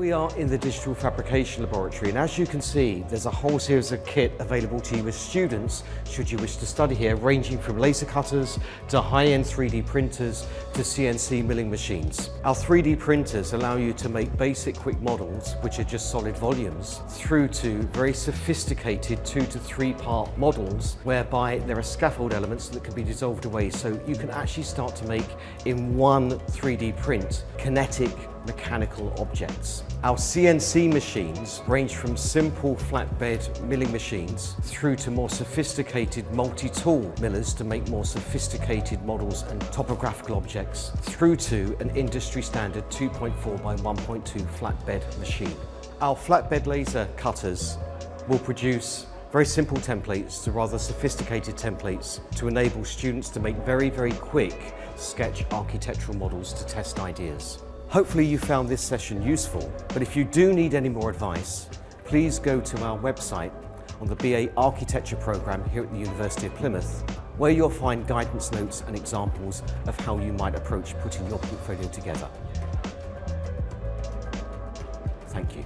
we are in the Digital Fabrication Laboratory, and as you can see, there's a whole series of kit available to you as students, should you wish to study here, ranging from laser cutters to high-end 3D printers to CNC milling machines. Our 3D printers allow you to make basic quick models, which are just solid volumes, through to very sophisticated 2 to 3 part models, whereby there are scaffold elements that can be dissolved away, so you can actually start to make in one 3D print kinetic mechanical objects. Our CNC machines range from simple flatbed milling machines through to more sophisticated multi-tool millers to make more sophisticated models and topographical objects, through to an industry standard 2.4 by 1.2 flatbed machine. Our flatbed laser cutters will produce very simple templates to rather sophisticated templates to enable students to make very, very quick sketch architectural models to test ideas. Hopefully you found this session useful, but if you do need any more advice, please go to our website on the BA Architecture program here at the University of Plymouth, where you'll find guidance notes and examples of how you might approach putting your portfolio together. Thank you.